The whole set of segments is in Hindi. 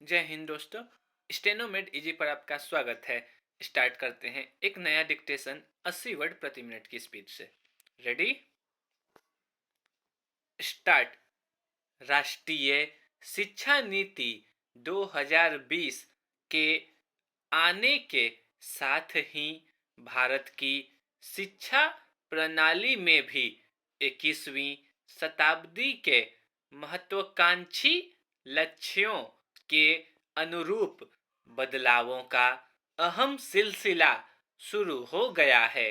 जय हिंद दोस्तों। स्टेनोमेड इजी पर आपका स्वागत है। स्टार्ट करते हैं एक नया डिक्टेशन 80 वर्ड प्रति मिनट की स्पीड से। Ready, start. राष्ट्रीय शिक्षा नीति 2020 के आने के साथ ही भारत की शिक्षा प्रणाली में भी 21वीं शताब्दी के महत्वाकांक्षी लक्ष्यों के अनुरूप बदलावों का अहम सिलसिला शुरू हो गया है।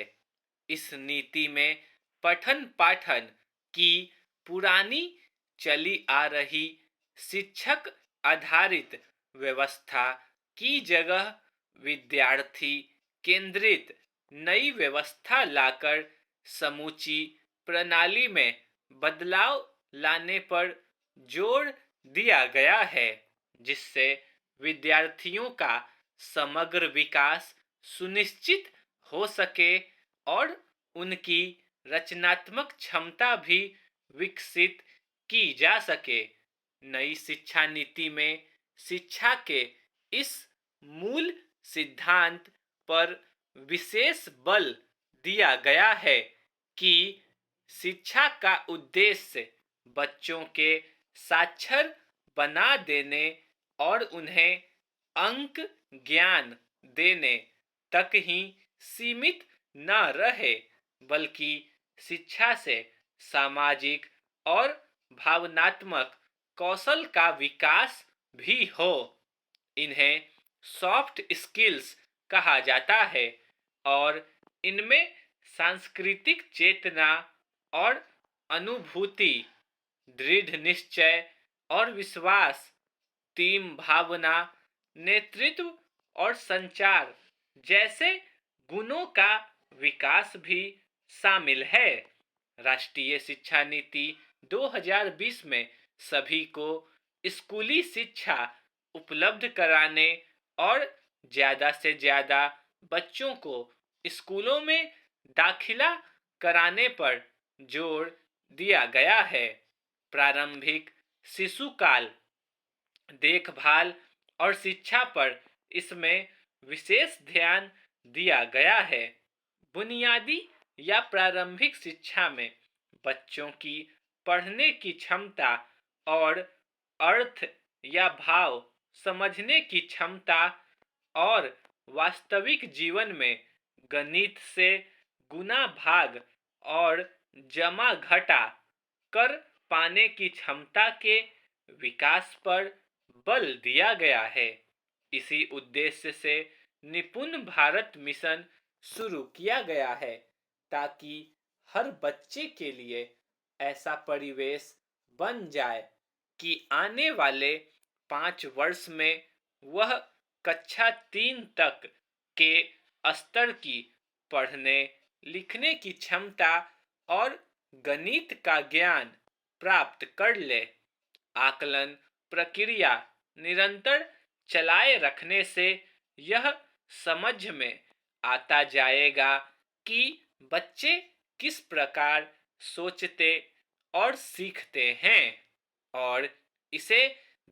इस नीति में पठन पाठन की पुरानी चली आ रही शिक्षक आधारित व्यवस्था की जगह विद्यार्थी केंद्रित नई व्यवस्था लाकर समूची प्रणाली में बदलाव लाने पर जोर दिया गया है, जिससे विद्यार्थियों का समग्र विकास सुनिश्चित हो सके और उनकी रचनात्मक क्षमता भी विकसित की जा सके। नई शिक्षा नीति में शिक्षा के इस मूल सिद्धांत पर विशेष बल दिया गया है कि शिक्षा का उद्देश्य बच्चों के साक्षर बना देने और उन्हें अंक ज्ञान देने तक ही सीमित न रहे, बल्कि शिक्षा से सामाजिक और भावनात्मक कौशल का विकास भी हो। इन्हें सॉफ्ट स्किल्स कहा जाता है और इनमें सांस्कृतिक चेतना और अनुभूति, दृढ़ निश्चय और विश्वास, टीम भावना, नेतृत्व और संचार जैसे गुणों का विकास भी शामिल है। राष्ट्रीय शिक्षा नीति 2020 में सभी को स्कूली शिक्षा उपलब्ध कराने और ज्यादा से ज्यादा बच्चों को स्कूलों में दाखिला कराने पर जोर दिया गया है। प्रारंभिक शिशुकाल देखभाल और शिक्षा पर इसमें विशेष ध्यान दिया गया है। बुनियादी या प्रारंभिक शिक्षा में बच्चों की पढ़ने की क्षमता और अर्थ या भाव समझने की क्षमता और वास्तविक जीवन में गणित से गुना भाग और जमा घटा कर पाने की क्षमता के विकास पर बल दिया गया है। इसी उद्देश्य से निपुण भारत मिशन शुरू किया गया है, ताकि हर बच्चे के लिए ऐसा परिवेश बन जाए कि आने वाले 5 वर्ष में वह कक्षा 3 तक के स्तर की पढ़ने लिखने की क्षमता और गणित का ज्ञान प्राप्त कर ले। आकलन प्रक्रिया निरंतर चलाए रखने से यह समझ में आता जाएगा कि बच्चे किस प्रकार सोचते और सीखते हैं, और इसे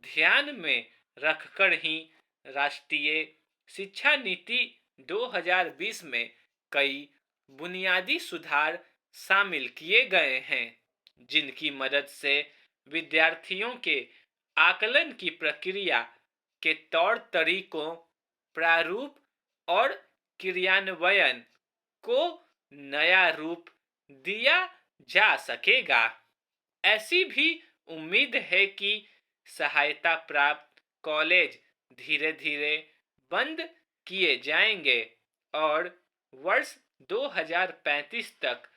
ध्यान में रखकर ही राष्ट्रीय शिक्षा नीति 2020 में कई बुनियादी सुधार शामिल किए गए हैं, जिनकी मदद से विद्यार्थियों के आकलन की प्रक्रिया के तौर तरीकों, प्रारूप और क्रियान्वयन को नया रूप दिया जा सकेगा। ऐसी भी उम्मीद है कि सहायता प्राप्त कॉलेज धीरे धीरे बंद किए जाएंगे और वर्ष 2035 तक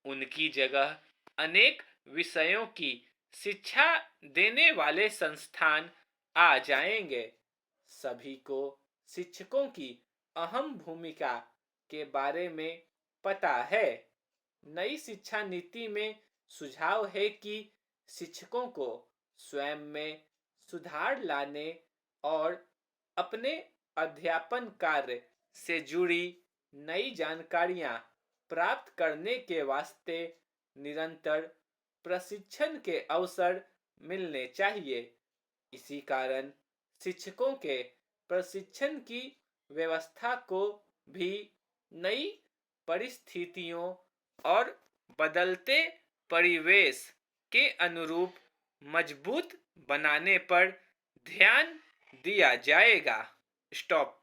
उनकी जगह अनेक विषयों की शिक्षा देने वाले संस्थान आ जाएंगे। सभी को शिक्षकों की अहम भूमिका के बारे में पता है। नई शिक्षा नीति में सुझाव है कि शिक्षकों को स्वयं में सुधार लाने और अपने अध्यापन कार्य से जुड़ी नई जानकारियां प्राप्त करने के वास्ते निरंतर प्रशिक्षण के अवसर मिलने चाहिए। इसी कारण शिक्षकों के प्रशिक्षण की व्यवस्था को भी नई परिस्थितियों और बदलते परिवेश के अनुरूप मजबूत बनाने पर ध्यान दिया जाएगा। स्टॉप।